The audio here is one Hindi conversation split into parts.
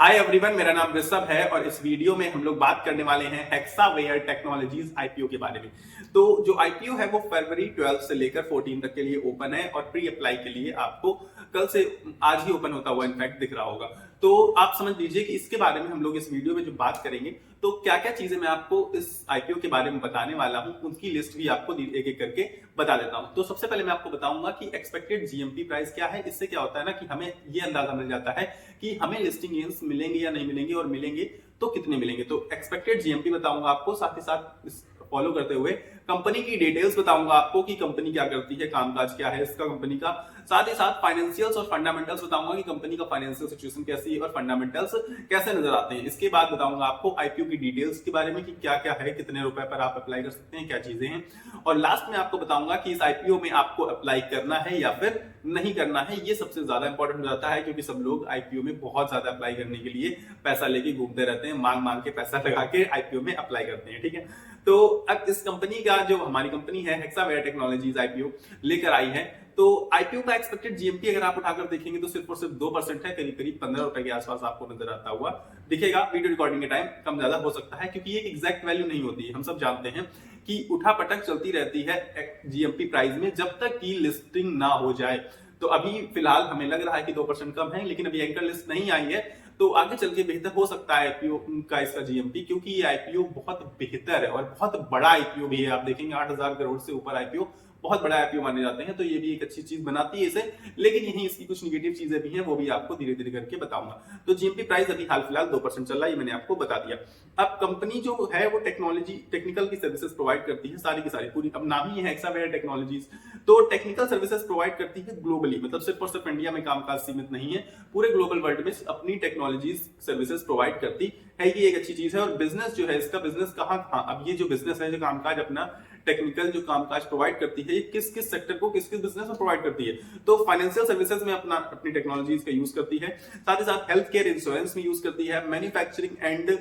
हाय एवरीवन, मेरा नाम ऋषभ है और इस वीडियो में हम लोग बात करने वाले हैं हेक्सावेयर टेक्नोलॉजीज आईपीओ के बारे में। तो जो आईपीओ है वो फरवरी 12 से लेकर 14 तक के लिए ओपन है और प्री अप्लाई के लिए आपको कल से आज ही ओपन होता हुआ इनफैक्ट दिख रहा होगा। तो आप समझ लीजिए कि इसके बारे में हम लोग इस वीडियो में जो बात करेंगे तो क्या क्या चीजें मैं आपको इस आईपीओ के बारे में बताने वाला हूं, उनकी लिस्ट भी आपको एक एक करके बता देता हूं। तो सबसे पहले मैं आपको बताऊंगा कि एक्सपेक्टेड जीएमपी प्राइस क्या है। इससे क्या होता है ना कि हमें ये अंदाजा मिल जाता है कि हमें लिस्टिंग गेन्स मिलेंगे या नहीं मिलेंगे और मिलेंगे तो कितने मिलेंगे। तो एक्सपेक्टेड जीएमपी बताऊंगा आपको, साथ ही साथ इस फॉलो करते हुए कंपनी की डिटेल्स बताऊंगा आपको कि कंपनी क्या करती है, कामकाज क्या है इसका कंपनी का। साथ ही साथ फाइनेंशियल्स और फंडामेंटल्स बताऊंगा कि कंपनी का फाइनेंशियल सिचुएशन कैसी है और फंडामेंटल्स कैसे नजर आते हैं। इसके बाद बताऊंगा आपको आईपीओ की डिटेल्स के बारे में कि क्या क्या है, कितने रुपए पर आप अप्लाई कर सकते हैं, क्या चीजें हैं। और लास्ट में आपको बताऊंगा कि इस आईपीओ में आपको अप्लाई करना है या फिर नहीं करना है। ये सबसे ज्यादा इंपॉर्टेंट हो जाता है क्योंकि सब लोग आईपीओ में बहुत ज्यादा अप्लाई करने के लिए पैसा लेके घूमते रहते हैं, मांग मांग के पैसा लगा के आईपीओ में अप्लाई करते हैं। ठीक है, तो अब इस कंपनी का जो हमारी कंपनी है हेक्सावेयर टेक्नोलॉजीज आईपीओ लेकर आई है। तो आईपीओ का एक्सपेक्टेड जीएमपी अगर आप उठाकर देखेंगे तो सिर्फ और सिर्फ 2% है, करीब करीब 15 रुपए के आसपास आपको नजर आता हुआ दिखेगा। वीडियो रिकॉर्डिंग के टाइम कम ज्यादा हो सकता है क्योंकि एक एग्जैक्ट वैल्यू नहीं होती है। हम सब जानते हैं कि उठा पटक चलती रहती है जीएमपी प्राइस में जब तक की लिस्टिंग ना हो जाए। तो अभी फिलहाल हमें लग रहा है कि 2% कम है, लेकिन अभी एंकर लिस्ट नहीं आई है तो आगे चल के बेहतर हो सकता है आईपीओ का इसका जीएमपी, क्योंकि ये आईपीओ बहुत बेहतर है और बहुत बड़ा आईपीओ भी है। आप देखेंगे 8,000 करोड़ से ऊपर आईपीओ बहुत बड़ा आईपीओ माने जाते हैं, तो ये भी एक अच्छी चीज बनाती है इसे। लेकिन यही इसकी कुछ निगेटिव चीजें भी हैं, वो भी आपको धीरे धीरे करके बताऊंगा। तो जीएमपी प्राइस अभी हाल फिलहाल 2% चल रहा है, ये मैंने आपको बता दिया। अब कंपनी जो है वो टेक्नोलॉजी टेक्निकल की सर्विसेज प्रोवाइड करती है, सारी की सारी पूरी। अब नाम ही है हेक्सावेयर टेक्नोलॉजीज, तो टेक्निकल सर्विसेज प्रोवाइड करती है ग्लोबली, मतलब सिर्फ और सिर्फ इंडिया में कामकाज सीमित नहीं है, पूरे ग्लोबल वर्ल्ड में अपनी टेक्नोलॉजीज सर्विसेज प्रोवाइड करती है। ये एक अच्छी चीज है। और बिजनेस जो है इसका, बिजनेस कहाँ कहाँ, अब ये जो बिजनेस है जो कामकाज अपना टेक्निकल जो कामकाज प्रोवाइड करती है, ये किस किस सेक्टर को किस किस बिजनेस में प्रोवाइड करती है। तो फाइनेंशियल सर्विसेज में अपनी टेक्नोलॉजीज का यूज करती है, साथ ही साथ हेल्थ केयर इंश्योरेंस में यूज करती है, मैन्युफैक्चरिंग एंड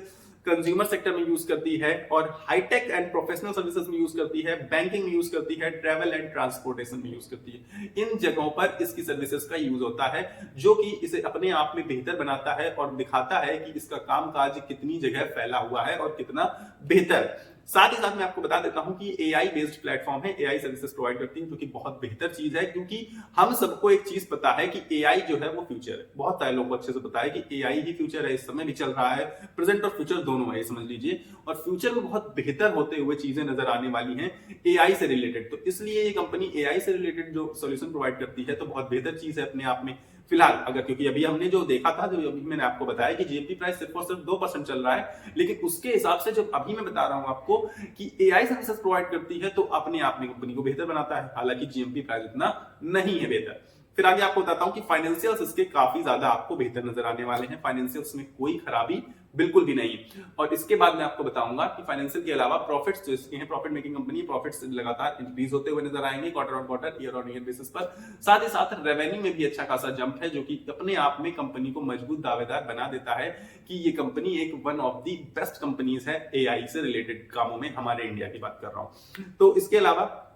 कंज्यूमर सेक्टर में यूज करती है, और हाईटेक एंड प्रोफेशनल सर्विसेज में यूज करती है, बैंकिंग में यूज करती है, ट्रैवल एंड ट्रांसपोर्टेशन में यूज करती है। इन जगहों पर इसकी सर्विसेज का यूज होता है, जो कि इसे अपने आप में बेहतर बनाता है और दिखाता है कि इसका कामकाज कितनी जगह फैला हुआ है और कितना बेहतर। साथ ही साथ मैं आपको बता देता हूं कि एआई बेस्ड प्लेटफॉर्म है, एआई सर्विसेज प्रोवाइड करती है, जो कि बहुत बेहतर चीज है। क्योंकि हम सबको एक चीज पता है कि एआई जो है वो फ्यूचर है, बहुत सारे लोगों को अच्छे से पता है कि एआई ही फ्यूचर है, इस समय भी चल रहा है, प्रेजेंट और फ्यूचर दोनों है समझ लीजिए। और फ्यूचर में बहुत बेहतर होते हुए चीजें नजर आने वाली हैं एआई से रिलेटेड। तो इसलिए ये कंपनी एआई से रिलेटेड जो सोल्यूशन प्रोवाइड करती है तो बहुत बेहतर चीज है अपने आप में फिलहाल। अगर क्योंकि अभी हमने जो देखा था, जो अभी मैंने आपको बताया कि जीएमपी प्राइस सिर्फ और सिर्फ 2% चल रहा है, लेकिन उसके हिसाब से जब अभी मैं बता रहा हूं आपको कि एआई सर्विसेज प्रोवाइड करती है तो अपने आप में कंपनी को बेहतर बनाता है। हालांकि जीएमपी प्राइस इतना नहीं है बेहतर। फिर आगे आपको बताता हूं कि फाइनेंशियल्स इसके काफी ज्यादा आपको बेहतर नजर आने वाले हैं, फाइनेंशियल्स में कोई खराबी बिल्कुल भी नहीं। और इसके बाद मैं आपको बताऊंगा कि फाइनेंशियल के अलावा प्रॉफिट्स जो इसके हैं, प्रॉफिट मेकिंग कंपनी, प्रॉफिट्स लगातार इंक्रीज होते हुए नजर आएंगे quarter on quarter, year on year basis पर। साथ ही साथ रेवेन्यू में भी अच्छा खासा जंप है, जो कि अपने आप में कंपनी को मजबूत दावेदार बना देता है कि ये कंपनी एक one of the best companies है एआई से रिलेटेड कामों में, हमारे इंडिया की बात कर रहा हूं। तो इसके अलावा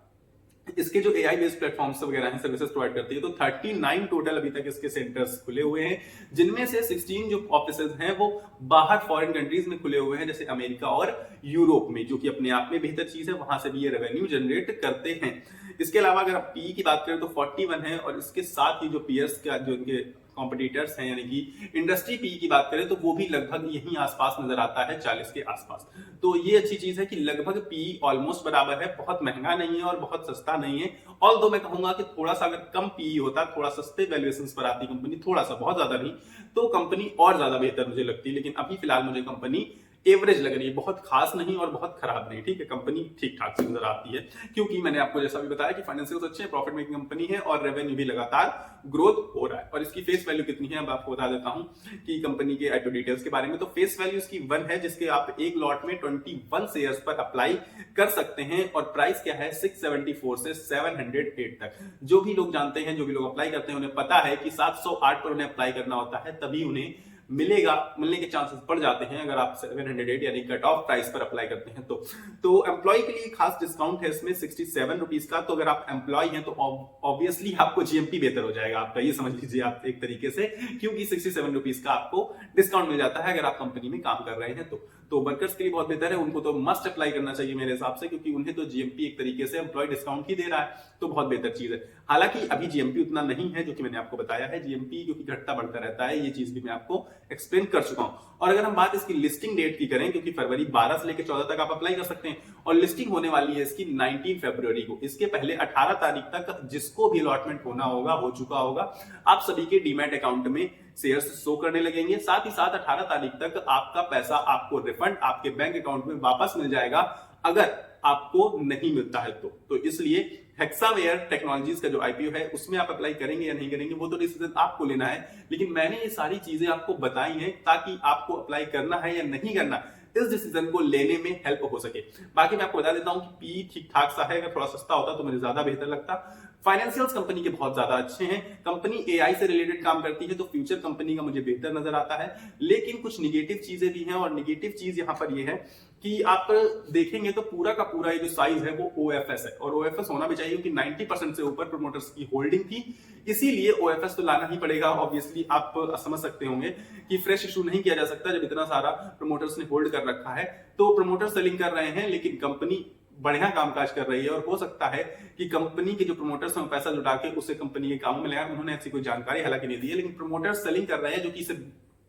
इसके जो एआई बेस्ड प्लेटफॉर्म्स वगैरह हैं, सर्विसेज प्रोवाइड करती है, तो 39 टोटल अभी तक इसके सेंटर्स खुले हुए हैं, जिनमें से 16 जो ऑफिसेज हैं वो बाहर फॉरेन कंट्रीज में खुले हुए हैं, जैसे अमेरिका और यूरोप में, जो कि अपने आप में बेहतर चीज है, वहां से भी ये रेवेन्यू जनरेट करते हैं। इसके अलावा अगर आप पीई की बात करें तो 41 है, और इसके साथ ही जो पीएस का जो इनके कॉम्पिटिटर्स हैं, यानी कि इंडस्ट्री पी की बात करें तो वो भी लगभग यहीं आसपास नजर आता है, 40 के आसपास। तो ये अच्छी चीज है कि लगभग पी ऑलमोस्ट बराबर है, बहुत महंगा नहीं है और बहुत सस्ता नहीं है। ऑल्दो मैं कहूंगा कि थोड़ा सा अगर कम पी होता, थोड़ा सस्ते वैल्यूएशंस पर आती कंपनी, थोड़ा सा, बहुत ज्यादा नहीं, तो कंपनी और ज्यादा बेहतर मुझे लगती है। लेकिन अभी फिलहाल मुझे कंपनी एवरेज लग रही है, बहुत खास नहीं और बहुत खराब नहीं। ठीक है, कंपनी ठीक ठाक से नजर आती है, क्योंकि मैंने आपको जैसा भी बताया कि फाइनेंशियल अच्छे हैं, प्रॉफिट मेकिंग कंपनी है और रेवेन्यू भी लगातार ग्रोथ हो रहा है। और इसकी फेस वैल्यू कितनी है अब आपको बता देता हूं कि कंपनी के आईपीओ डिटेल्स के बारे में। तो फेस वैल्यू इसकी 1 है, जिसके आप एक लॉट में 21 शेयर्स पर अप्लाई कर सकते हैं, और प्राइस क्या है 674 से 708 तक। जो भी लोग जानते हैं, जो भी लोग अप्लाई करते हैं, उन्हें पता है कि 708 पर उन्हें अप्लाई करना होता है, तभी उन्हें मिलने के चांसेस बढ़ जाते हैं अगर आप 708 यानी कट ऑफ प्राइस पर अप्लाई करते हैं तो एम्प्लॉय के लिए खास डिस्काउंट है इसमें 67 रुपीज का। तो अगर आप एम्प्लॉय हैं तो ऑब्वियसली आपको जीएमपी बेहतर हो जाएगा आपका, ये समझ लीजिए आप एक तरीके से, क्योंकि 67 रुपीज का आपको डिस्काउंट मिल जाता है अगर आप कंपनी में काम कर रहे हैं तो वर्कर्स के लिए बहुत बेहतर है, उनको तो मस्ट अप्लाई करना चाहिए मेरे हिसाब से, क्योंकि उन्हें तो जीएमपी एक तरीके से एम्प्लॉय डिस्काउंट ही दे रहा है, तो बहुत बेहतर चीज है। हालांकि अभी जीएमपी उतना नहीं है जो कि मैंने आपको बताया है, जीएमपी क्योंकि घटता बढ़ता रहता है, ये चीज भी मैं आपको एक्सप्लेन कर चुका हूं। और अगर हम बात इसकी लिस्टिंग डेट की करें, क्योंकि फरवरी 12 से लेकर 14 तक आप अप्लाई कर सकते हैं और लिस्टिंग होने वाली है इसकी 19 फरवरी को। इसके पहले 18 तारीख तक जिसको भी अलॉटमेंट होना होगा हो चुका होगा, आप सभी के डीमैट अकाउंट में शेयर्स शो करने लगेंगे। साथ ही साथ 18 तारीख तक आपका पैसा आपको रिफंड आपके बैंक अकाउंट में वापस मिल जाएगा अगर आपको नहीं मिलता है तो इसलिए हेक्सावेयर टेक्नोलॉजीज का जो आईपीओ है उसमें आप अप्लाई करेंगे या नहीं करेंगे वो तो डिसीजन आपको लेना है, लेकिन मैंने ये सारी चीजें आपको बताई हैं ताकि आपको अप्लाई करना है या नहीं करना इस डिसीजन को लेने में हेल्प हो सके। बाकी मैं आपको बता देता हूं कि पी ठीक ठाक सा है, अगर थोड़ा सस्ता होता तो मुझे ज्यादा बेहतर लगता। फाइनेंशियल्स कंपनी के बहुत ज्यादा अच्छे हैं, कंपनी एआई से रिलेटेड काम करती है तो फ्यूचर कंपनी का मुझे बेहतर नजर आता है, लेकिन कुछ निगेटिव चीजें भी हैं। और निगेटिव चीज यहां पर ये है कि आप देखेंगे तो पूरा का पूरा ये जो साइज है वो ओएफएस है, और ओएफएस होना भी चाहिए क्योंकि 90% से ऊपर प्रोमोटर्स की होल्डिंग थी, इसीलिए ओएफएस तो लाना ही पड़ेगा। ऑब्वियसली आप समझ सकते होंगे कि फ्रेश इशू नहीं किया जा सकता जब इतना सारा प्रोमोटर्स ने होल्ड कर रखा है। तो प्रोमोटर सेलिंग कर रहे हैं लेकिन कंपनी बढ़िया कामकाज कर रही है, और हो सकता है कि कंपनी के जो प्रोमोटर्स हैं पैसा जुटा के उससे कंपनी के काम में लगाया, उन्होंने ऐसी कोई जानकारी हालांकि नहीं दी है, लेकिन प्रोमोटर्स सेलिंग कर रहे हैं जो कि इसे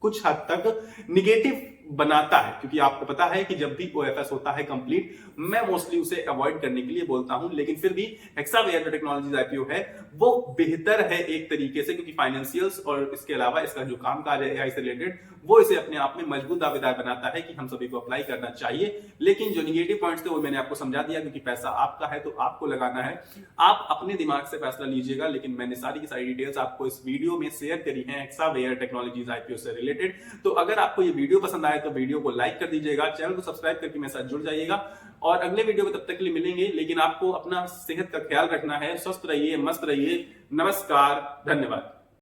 कुछ हद तक निगेटिव बनाता है, क्योंकि आपको पता है कि जब भी ओएफएस होता है कंप्लीट, मैं मोस्टली उसे अवॉइड करने के लिए बोलता हूं, लेकिन फिर भी हेक्सावेयर जो टेक्नोलॉजीज आईपीओ है वो बेहतर है एक तरीके से, क्योंकि फाइनेंशियल्स और इसके अलावा इसका जो कामकाज है एआई से रिलेटेड वो इसे अपने आप में मजबूत दावेदार बनाता है कि हम सभी को अप्लाई करना चाहिए। लेकिन जो निगेटिव पॉइंट्स थे वो मैंने आपको समझा दिया, क्योंकि पैसा आपका है तो आपको लगाना है, आप अपने दिमाग से फैसला लीजिएगा। लेकिन मैंने सारी की सारी डिटेल्स आपको इस वीडियो में शेयर करी है हेक्सावेयर टेक्नोलॉजीज आईपीओ से रिलेटेड। तो अगर आपको ये वीडियो पसंद आए तो वीडियो को लाइक कर दीजिएगा, चैनल को सब्सक्राइब करके मेरे साथ जुड़ जाइएगा, और अगले वीडियो में तब तक के लिए मिलेंगे। लेकिन आपको अपना सेहत का ख्याल रखना है, स्वस्थ रहिए, मस्त रहिए। नमस्कार, धन्यवाद।